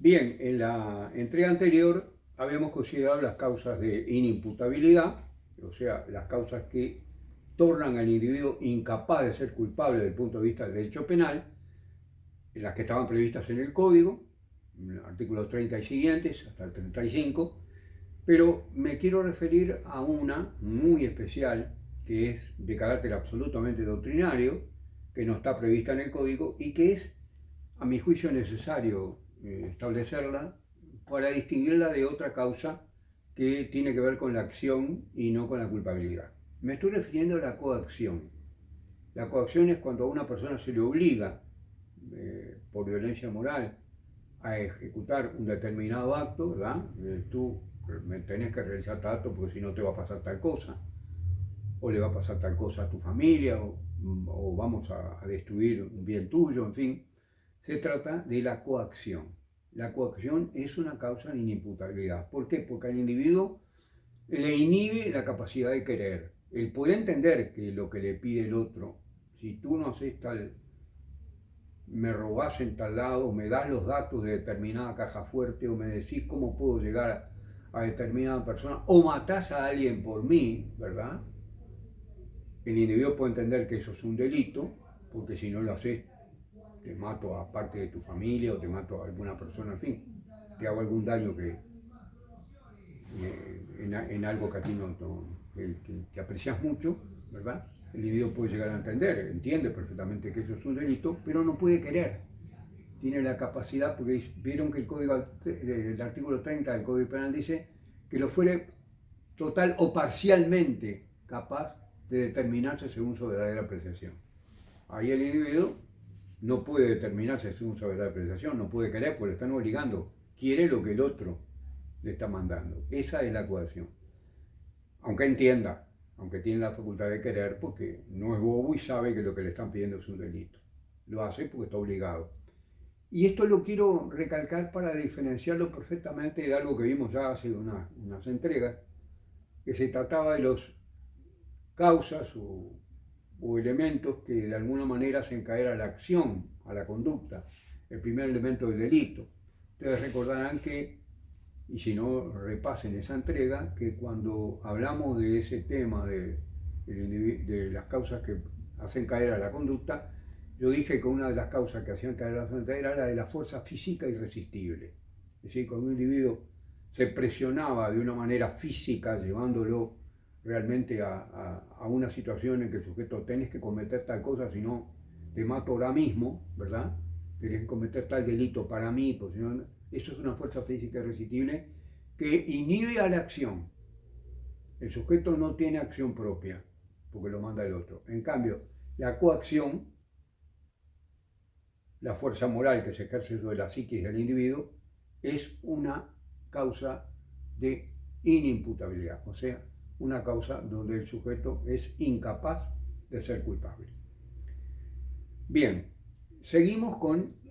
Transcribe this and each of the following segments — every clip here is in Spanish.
Bien, en la entrega anterior habíamos considerado las causas de inimputabilidad, o sea, las causas que tornan al individuo incapaz de ser culpable desde el punto de vista del derecho penal, las que estaban previstas en el Código, en el artículo 30 y siguientes, hasta el 35, pero me quiero referir a una muy especial, que es de carácter absolutamente doctrinario, que no está prevista en el Código y que es, a mi juicio, necesario establecerla para distinguirla de otra causa que tiene que ver con la acción y no con la culpabilidad. Me estoy refiriendo a la coacción. La coacción es cuando a una persona se le obliga por violencia moral a ejecutar un determinado acto, ¿verdad? Tú me tenés que realizar tal acto porque si no te va a pasar tal cosa, o le va a pasar tal cosa a tu familia, o vamos a destruir un bien tuyo, en fin. Se trata de la coacción. La coacción es una causa de inimputabilidad. ¿Por qué? Porque al individuo le inhibe la capacidad de querer. Él puede entender que lo que le pide el otro, si tú no haces tal, me robás en tal lado, me das los datos de determinada caja fuerte, o me decís cómo puedo llegar a determinada persona, o matás a alguien por mí, ¿verdad? El individuo puede entender que eso es un delito, porque si no lo haces, te mato a parte de tu familia o te mato a alguna persona, en fin, te hago algún daño en algo que a ti que aprecias mucho, ¿verdad? El individuo puede llegar a entender, entiende perfectamente que eso es un delito, pero no puede querer. Tiene la capacidad, porque vieron que el artículo 30 del Código Penal dice que lo fuere total o parcialmente capaz de determinarse según su verdadera apreciación. Ahí el individuo no puede determinarse según su verdadera apreciación, no puede querer porque le están obligando, quiere lo que el otro le está mandando. Esa es la coacción. Aunque entienda, aunque tiene la facultad de querer, porque no es bobo y sabe que lo que le están pidiendo es un delito. Lo hace porque está obligado. Y esto lo quiero recalcar para diferenciarlo perfectamente de algo que vimos ya hace unas entregas, que se trataba de los causas o elementos que de alguna manera hacen caer a la acción, a la conducta, el primer elemento del delito. Ustedes recordarán que, y si no repasen esa entrega, que cuando hablamos de ese tema de las causas que hacen caer a la conducta, yo dije que una de las causas que hacían caer a la conducta era la de la fuerza física irresistible. Es decir, cuando un individuo se presionaba de una manera física, llevándolo realmente a una situación en que el sujeto tenés que cometer tal cosa, si no te mato ahora mismo, ¿verdad? Tenés que cometer tal delito para mí, porque si no, eso es una fuerza física irresistible que inhibe a la acción. El sujeto no tiene acción propia, porque lo manda el otro. En cambio, la coacción, la fuerza moral que se ejerce sobre la psiquis del individuo, es una causa de inimputabilidad, o sea, una causa donde el sujeto es incapaz de ser culpable. Bien, seguimos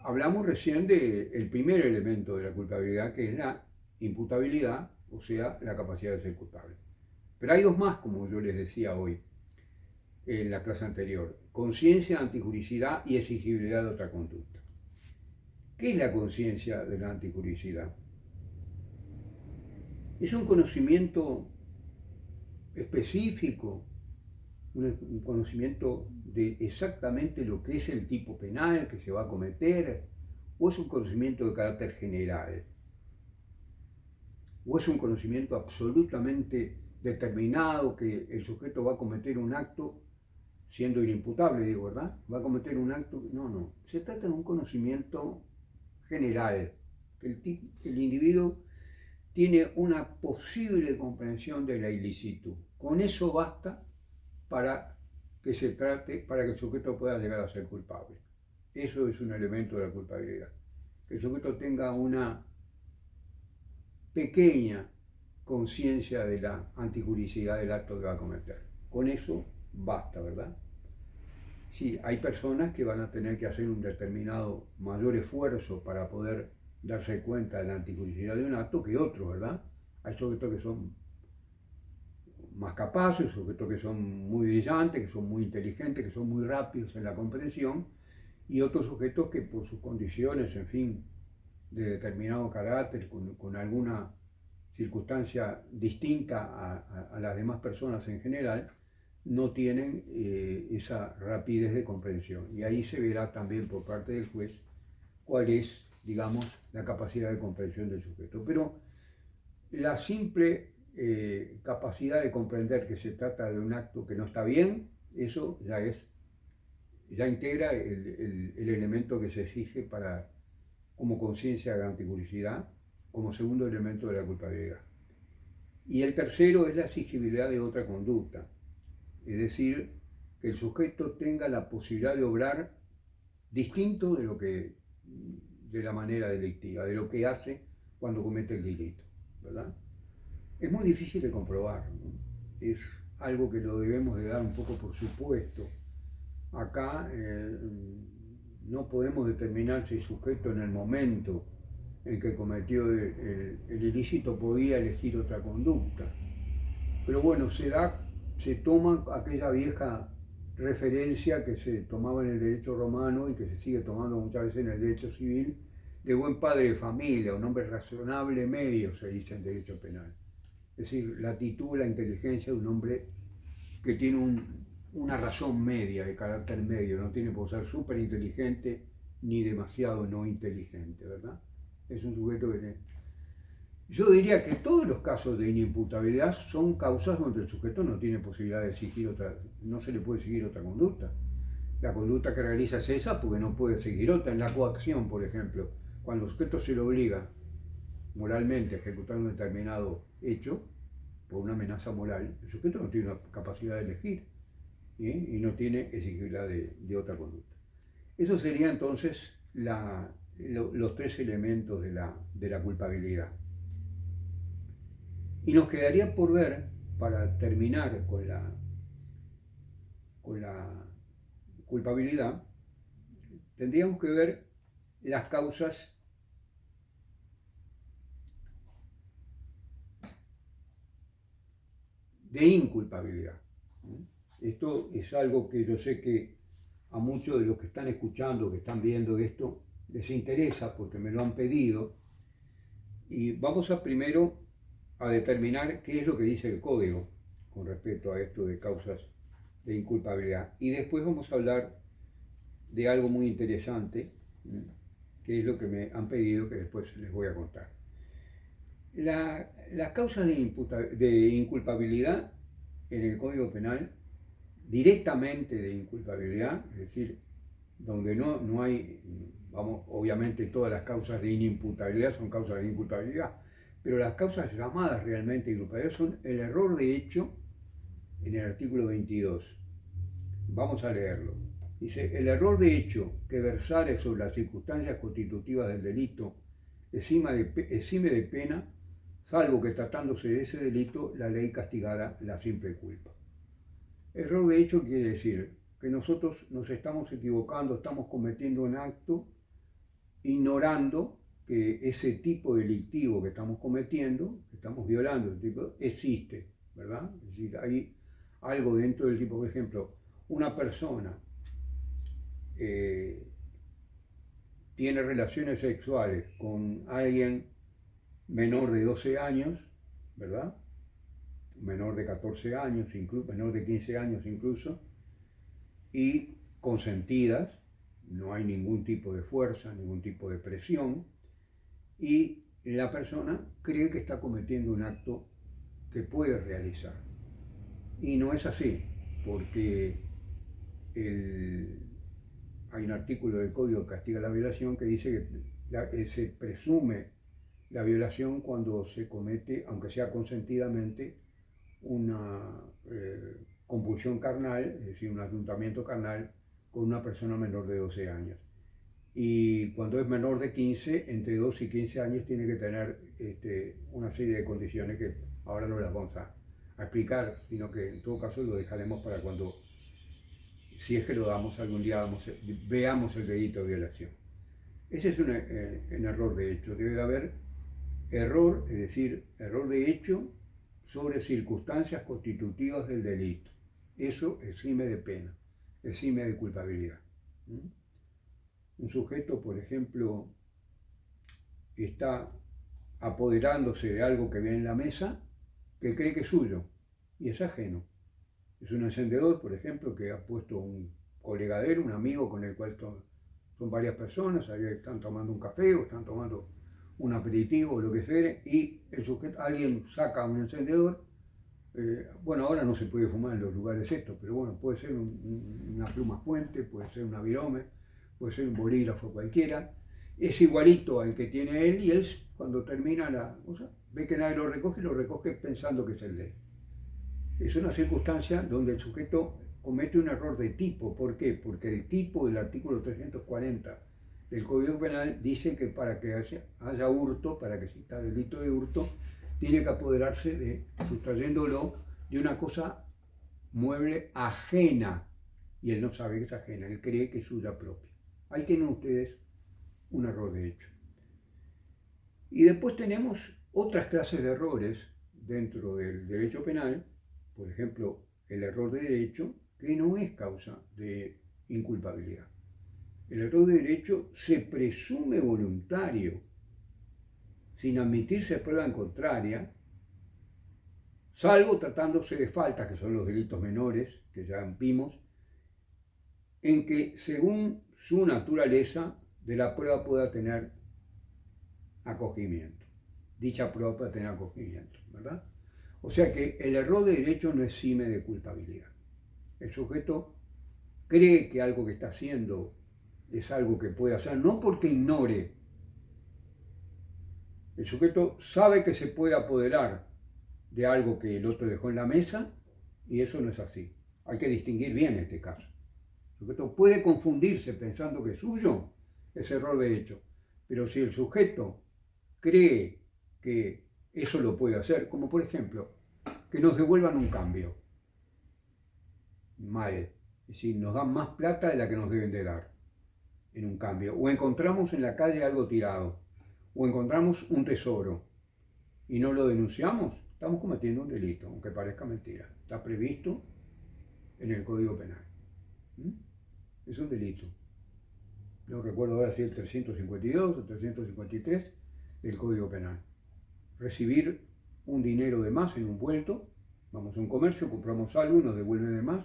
hablamos recién del primer elemento de la culpabilidad, que es la imputabilidad, o sea, la capacidad de ser culpable. Pero hay dos más, como yo les decía hoy en la clase anterior: conciencia, antijuricidad y exigibilidad de otra conducta. ¿Qué es la conciencia de la antijuricidad? Es un conocimiento específico, un conocimiento de exactamente lo que es el tipo penal que se va a cometer, o es un conocimiento de carácter general, o es un conocimiento absolutamente determinado que el sujeto va a cometer un acto siendo inimputable, digo, ¿verdad? Va a cometer un acto, no, se trata de un conocimiento general, que el individuo tiene una posible comprensión de la ilicitud. Con eso basta para que se trate, para que el sujeto pueda llegar a ser culpable. Eso es un elemento de la culpabilidad. Que el sujeto tenga una pequeña conciencia de la antijuricidad del acto que va a cometer. Con eso basta, ¿verdad? Sí, hay personas que van a tener que hacer un determinado mayor esfuerzo para poder darse cuenta de la antijuricidad de un acto que otros, ¿verdad? Hay sujetos que son más capaces, sujetos que son muy brillantes, que son muy inteligentes, que son muy rápidos en la comprensión, y otros sujetos que por sus condiciones, en fin, de determinado carácter, con alguna circunstancia distinta a las demás personas en general, no tienen esa rapidez de comprensión. Y ahí se verá también por parte del juez cuál es, digamos, la capacidad de comprensión del sujeto. Pero la simple capacidad de comprender que se trata de un acto que no está bien, eso ya integra el elemento que se exige como conciencia de anticuriosidad, como segundo elemento de la culpabilidad. Y el tercero es la exigibilidad de otra conducta, es decir, que el sujeto tenga la posibilidad de obrar distinto de la manera delictiva, de lo que hace cuando comete el delito, ¿verdad? Es muy difícil de comprobar, ¿no? Es algo que lo debemos de dar un poco por supuesto. Acá no podemos determinar si el sujeto en el momento en que cometió el ilícito podía elegir otra conducta. Pero bueno, se toma aquella vieja referencia que se tomaba en el derecho romano y que se sigue tomando muchas veces en el derecho civil, de buen padre de familia, un hombre razonable medio, se dice en derecho penal. Es decir, la actitud, la inteligencia de un hombre que tiene una razón media, de carácter medio, no tiene por ser súper inteligente ni demasiado no inteligente, ¿verdad? Es un sujeto que tiene... Yo diría que todos los casos de inimputabilidad son causas donde el sujeto no tiene posibilidad de exigir no se le puede exigir otra conducta. La conducta que realiza es esa porque no puede seguir otra. En la coacción, por ejemplo, cuando el sujeto se le obliga moralmente a ejecutar un determinado hecho por una amenaza moral, el sujeto no tiene la capacidad de elegir y no tiene exigibilidad de otra conducta. Eso sería entonces los tres elementos de la culpabilidad. Y nos quedaría por ver, para terminar con la culpabilidad, tendríamos que ver las causas de inculpabilidad. Esto es algo que yo sé que a muchos de los que están escuchando, que están viendo esto, les interesa porque me lo han pedido. Y vamos primero a determinar qué es lo que dice el código con respecto a esto de causas de inculpabilidad. Y después vamos a hablar de algo muy interesante, que es lo que me han pedido, que después les voy a contar. Las causas de inculpabilidad en el Código Penal, directamente de inculpabilidad, es decir, donde no hay, obviamente todas las causas de inimputabilidad son causas de inculpabilidad, pero las causas llamadas realmente de inculpabilidad son el error de hecho en el artículo 22. Vamos a leerlo. Dice, el error de hecho que versare sobre las circunstancias constitutivas del delito exime de pena, salvo que tratándose de ese delito la ley castigara la simple culpa. Error de hecho quiere decir que nosotros nos estamos equivocando, estamos cometiendo un acto ignorando que ese tipo delictivo que estamos cometiendo, que estamos violando, existe, ¿verdad? Es decir, hay algo dentro del tipo, por ejemplo, una persona tiene relaciones sexuales con alguien menor de 12 años, ¿verdad? Menor de 14 años, incluso, menor de 15 años incluso, y consentidas, no hay ningún tipo de fuerza, ningún tipo de presión, y la persona cree que está cometiendo un acto que puede realizar. Y no es así, porque hay un artículo del Código que castiga la violación que dice que se presume la violación cuando se comete, aunque sea consentidamente, una compulsión carnal, es decir, un ayuntamiento carnal con una persona menor de 12 años. Y cuando es menor de 15, entre 12 y 15 años tiene que tener una serie de condiciones que ahora no las vamos a explicar, sino que en todo caso lo dejaremos para cuando, si es que lo damos algún día, veamos el delito de violación. Ese es un error de hecho. Debe de haber error, es decir, error de hecho sobre circunstancias constitutivas del delito. Eso exime de pena, exime de culpabilidad. Un sujeto, por ejemplo, está apoderándose de algo que ve en la mesa que cree que es suyo y es ajeno. Es un encendedor, por ejemplo, que ha puesto un colega de él, un amigo con el cual son varias personas, ahí están tomando un café o están tomando un aperitivo o lo que sea, y alguien saca un encendedor. Bueno, ahora no se puede fumar en los lugares estos, pero bueno, puede ser una pluma fuente, puede ser una virome, puede ser un bolígrafo cualquiera. Es igualito al que tiene él y él, cuando termina la cosa, ve que nadie lo recoge pensando que es el de él. Es una circunstancia donde el sujeto comete un error de tipo. ¿Por qué? Porque el tipo del artículo 340 del Código Penal dice que para que haya hurto, para que exista delito de hurto, tiene que apoderarse sustrayéndolo de una cosa mueble ajena. Y él no sabe que es ajena, él cree que es suya propia. Ahí tienen ustedes un error de hecho. Y después tenemos otras clases de errores dentro del derecho penal, por ejemplo, el error de derecho, que no es causa de inculpabilidad. El error de derecho se presume voluntario, sin admitirse prueba en contraria, salvo tratándose de faltas, que son los delitos menores, que ya vimos, en que según su naturaleza de la prueba pueda tener acogimiento. Dicha prueba pueda tener acogimiento, ¿verdad? O sea que el error de derecho no exime de culpabilidad. El sujeto cree que algo que está haciendo es algo que puede hacer, no porque ignore. El sujeto sabe que se puede apoderar de algo que el otro dejó en la mesa y eso no es así. Hay que distinguir bien este caso. El sujeto puede confundirse pensando que es suyo, es error de hecho. Pero si el sujeto cree que eso lo puede hacer, como por ejemplo, que nos devuelvan un cambio. Mal. Es decir, nos dan más plata de la que nos deben de dar en un cambio. O encontramos en la calle algo tirado. O encontramos un tesoro y no lo denunciamos, estamos cometiendo un delito, aunque parezca mentira. Está previsto en el Código Penal. Es un delito. No recuerdo ahora si el 352 o 353 del Código Penal. Recibir un dinero de más en un vuelto, vamos a un comercio, compramos algo y nos devuelven de más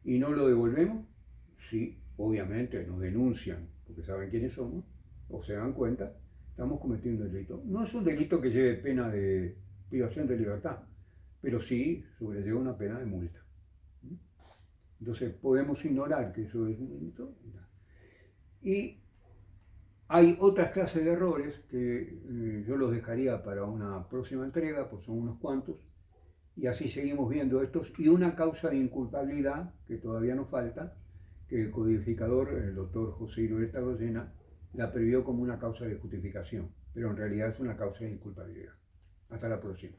y no lo devolvemos, sí, obviamente nos denuncian porque saben quiénes somos o se dan cuenta, estamos cometiendo un delito. No es un delito que lleve pena de privación de libertad, pero sí sobrelleva una pena de multa. Entonces podemos ignorar que eso es un delito. Y hay otras clases de errores que yo los dejaría para una próxima entrega, pues son unos cuantos, y así seguimos viendo estos, y una causa de inculpabilidad, que todavía nos falta, que el codificador, el doctor José Irueta Goyena, la previó como una causa de justificación, pero en realidad es una causa de inculpabilidad. Hasta la próxima.